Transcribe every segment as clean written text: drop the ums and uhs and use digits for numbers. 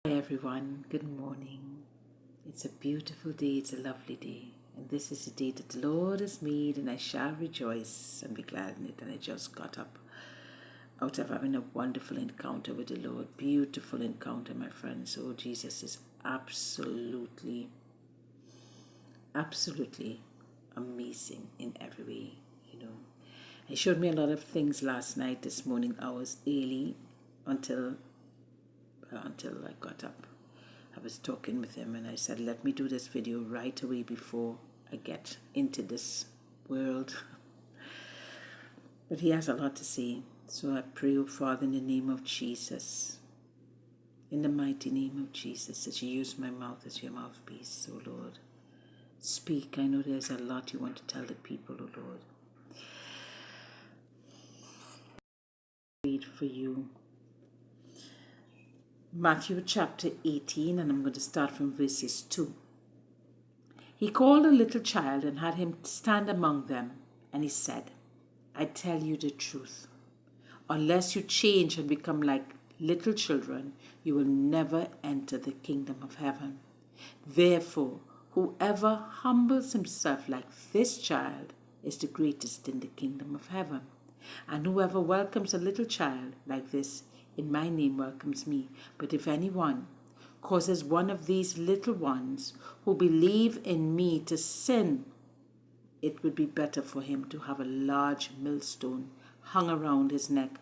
Hi everyone, good morning. It's a beautiful day, it's a lovely day. And this is the day that the Lord has made, and I shall rejoice and be glad in it. And I just got up out of having a wonderful encounter with the Lord. Beautiful encounter, my friends. Oh, Jesus is absolutely amazing in every way. He showed me a lot of things last night, this morning. I was early until I got up. I was talking with him and I said, let me do this video right away before I get into this world. But he has a lot to say. So I pray, oh Father, in the name of Jesus, in the mighty name of Jesus, that you use my mouth as your mouthpiece, oh Lord. Speak. I know there's a lot you want to tell the people, oh Lord. Read for you Matthew chapter 18, and I'm going to start from verses 2. He called a little child and had him stand among them, and he said, I tell you the truth. Unless you change and become like little children, you will never enter the kingdom of heaven. Therefore, whoever humbles himself like this child is the greatest in the kingdom of heaven. And whoever welcomes a little child like this in my name welcomes me. But if anyone causes one of these little ones who believe in me to sin, it would be better for him to have a large millstone hung around his neck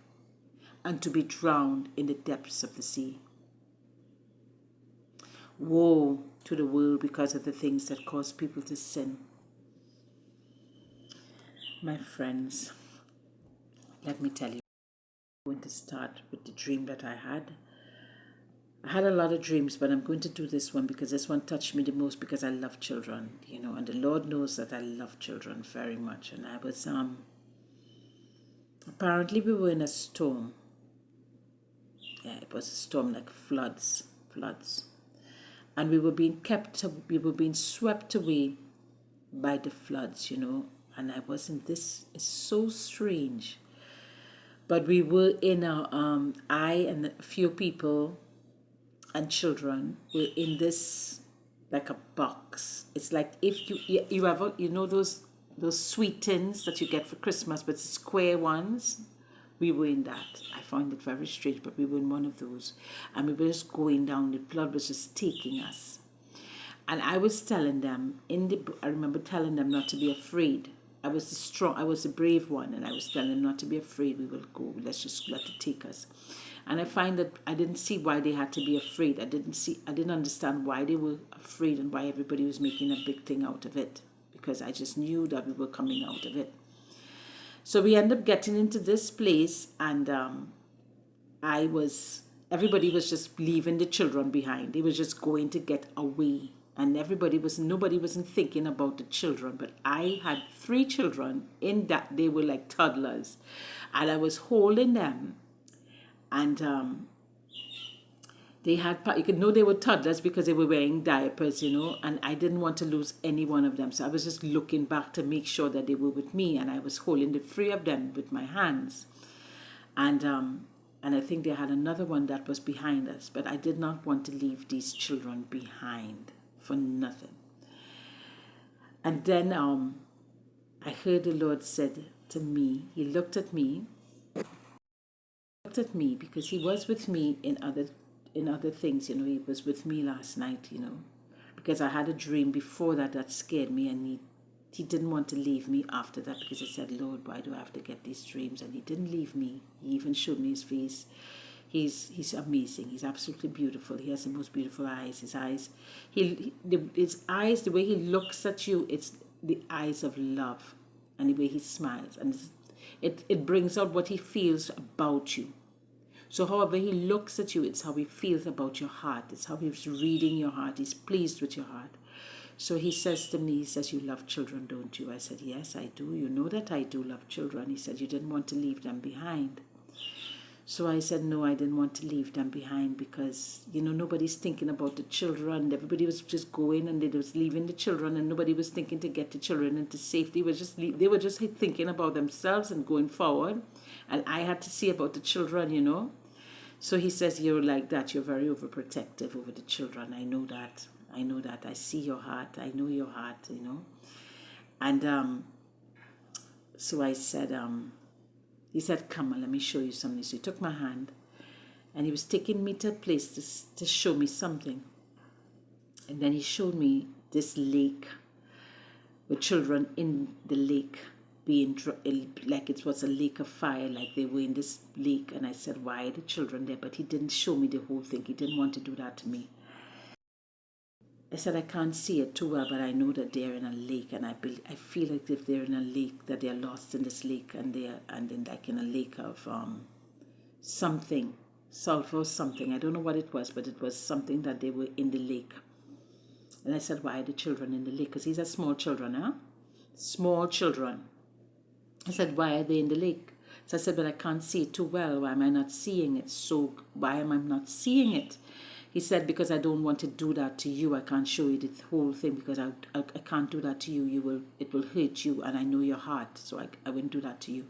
and to be drowned in the depths of the sea. Woe to the world because of the things that cause people to sin. My friends, let me tell you, I'm going to start with the dream that I had. I had a lot of dreams, but I'm going to do this one because this one touched me the most because I love children, and the Lord knows that I love children very much. And I was, apparently we were in a storm. Yeah, it was a storm like floods. And we were being swept away by the floods, and I wasn't, this is so strange. But we were in I and a few people and children were in this, like a box. It's like if you ever, those sweet tins that you get for Christmas, but square ones. We were in that. I found it very strange, but we were in one of those. And we were just going down. The flood was just taking us. And I was telling them, I remember telling them not to be afraid. I was the brave one, and I was telling them not to be afraid. We will go. Let's just let it take us. And I find that I didn't see why they had to be afraid. I didn't understand why they were afraid and why everybody was making a big thing out of it, because I just knew that we were coming out of it. So we ended up getting into this place, and everybody was just leaving the children behind. They were just going to get away. And nobody wasn't thinking about the children. But I had 3 children in that they were like toddlers. And I was holding them. And they had, you could know they were toddlers because they were wearing diapers, and I didn't want to lose any one of them. So I was just looking back to make sure that they were with me, and I was holding the 3 of them with my hands. And I think they had another one that was behind us, but I did not want to leave these children behind for nothing. And then I heard the Lord said to me, he looked at me because he was with me in other things, he was with me last night, because I had a dream before that scared me, and he didn't want to leave me after that, because I said, Lord, why do I have to get these dreams? And he didn't leave me. He even showed me his face. He's amazing. He's absolutely beautiful. He has the most beautiful eyes. His eyes, his eyes, the way he looks at you, it's the eyes of love, and the way he smiles, and it brings out what he feels about you. So however he looks at you, it's how he feels about your heart. It's how he's reading your heart. He's pleased with your heart. So he says to me, he says, you love children, don't you? I said, yes, I do. You know that I do love children. He said, you didn't want to leave them behind. So I said, no, I didn't want to leave them behind because, nobody's thinking about the children. Everybody was just going and they was leaving the children, and nobody was thinking to get the children into safety. They were just thinking about themselves and going forward. And I had to see about the children, So he says, you're like that. You're very overprotective over the children. I know that. I know that. I see your heart. I know your heart, you know. And so I said, he said, come on, let me show you something. So he took my hand and he was taking me to a place to show me something. And then he showed me this lake with children in the lake being like it was a lake of fire, like they were in this lake. And I said, why are the children there? But he didn't show me the whole thing. He didn't want to do that to me. I said, I can't see it too well, but I know that they're in a lake, and I feel like if they're in a lake, that they're lost in this lake, and then like in a lake of something, sulfur or something. I don't know what it was, but it was something that they were in the lake. And I said, why are the children in the lake? Because these are small children, huh? Small children. I said, why are they in the lake? So I said, but I can't see it too well. Why am I not seeing it? So why am I not seeing it? He said, because I don't want to do that to you. I can't show you the whole thing because I can't do that to you. It will hurt you, and I know your heart, so I wouldn't do that to you.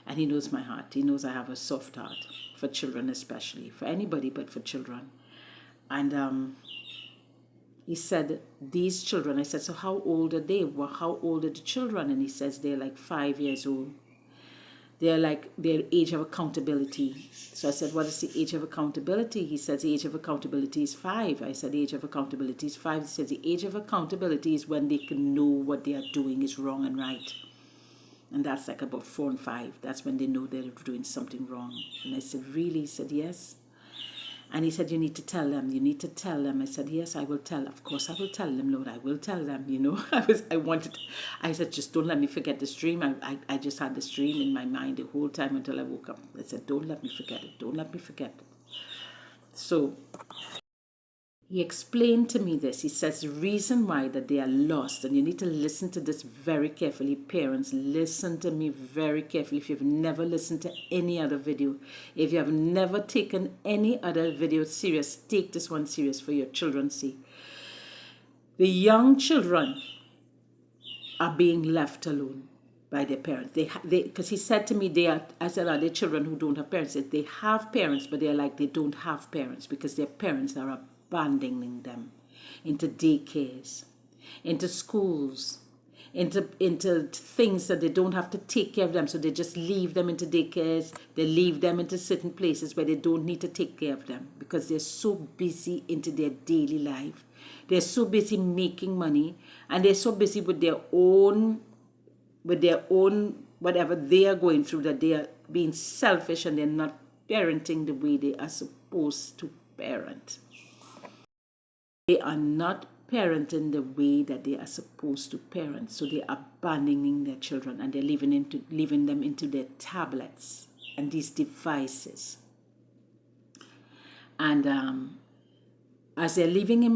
And he knows my heart. He knows I have a soft heart for children, especially for anybody, but for children. And he said, these children. I said, so how old are they? Well, how old are the children? And he says they're like 5 years old. They're like their age of accountability. So I said, what is the age of accountability? He says the age of accountability is 5. I said the age of accountability is 5. He says the age of accountability is when they can know what they are doing is wrong and right. And that's like about 4 and 5. That's when they know they're doing something wrong. And I said, really? He said, yes. And he said, you need to tell them. You need to tell them. I said, yes, I will tell. Of course, I will tell them, Lord. I will tell them, you know. I said, just don't let me forget this dream. I just had this dream in my mind the whole time until I woke up. I said, don't let me forget it. Don't let me forget it. So he explained to me this. He says the reason why that they are lost, and you need to listen to this very carefully. Parents, listen to me very carefully. If you've never listened to any other video, if you have never taken any other video serious, take this one serious for your children's sake. The young children are being left alone by their parents. Because he said to me, I said, are they children who don't have parents? He said, they have parents, but they're like they don't have parents because their parents are abandoning them into daycares, into schools, into things that they don't have to take care of them. So they just leave them into daycares. They leave them into certain places where they don't need to take care of them because they're so busy into their daily life. They're so busy making money, and they're so busy with their own whatever they are going through, that they are being selfish and they're not parenting the way they are supposed to parent. They are not parenting the way that they are supposed to parent. So they are abandoning their children, and they're leaving them into their tablets and these devices. And as they're leaving them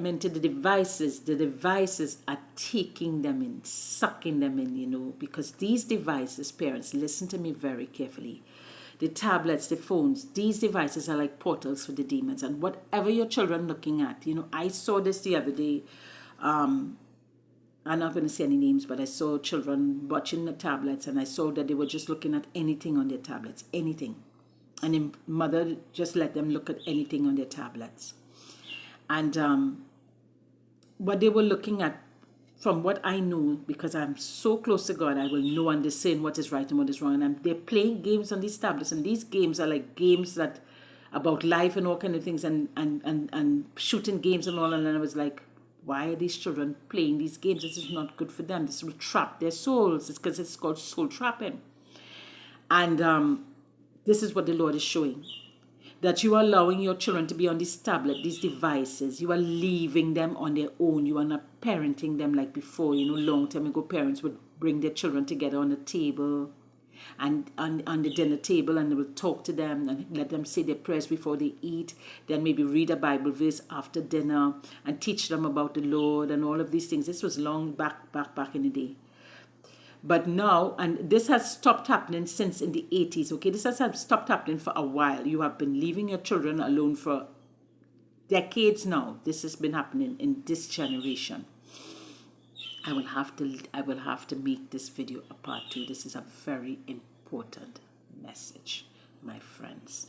into the devices are taking them in, sucking them in, you know, because these devices, parents, listen to me very carefully. The tablets, the phones, these devices are like portals for the demons. And whatever your children looking at, you know, I saw this the other day. I'm not going to say any names, but I saw children watching the tablets, and I saw that they were just looking at anything on their tablets, anything. And the mother just let them look at anything on their tablets. And what they were looking at, from what I know, because I'm so close to God, I will know and discern what is right and what is wrong. And they're playing games on these tablets, and these games are like games that about life and all kind of things, and shooting games and all. And I was like, why are these children playing these games? This is not good for them. This will trap their souls. It's because it's called soul trapping. And this is what the Lord is showing. That you are allowing your children to be on this tablet, these devices. You are leaving them on their own. You are not parenting them like before. You know, long time ago, parents would bring their children together on a table and on the dinner table, and they will talk to them and let them say their prayers before they eat. Then maybe read a Bible verse after dinner and teach them about the Lord and all of these things. This was long back in the day. But now, and this has stopped happening since in the 80s, okay? This has stopped happening for a while. You have been leaving your children alone for decades now. This has been happening in this generation. I will have to make this video a part 2. This is a very important message, my friends.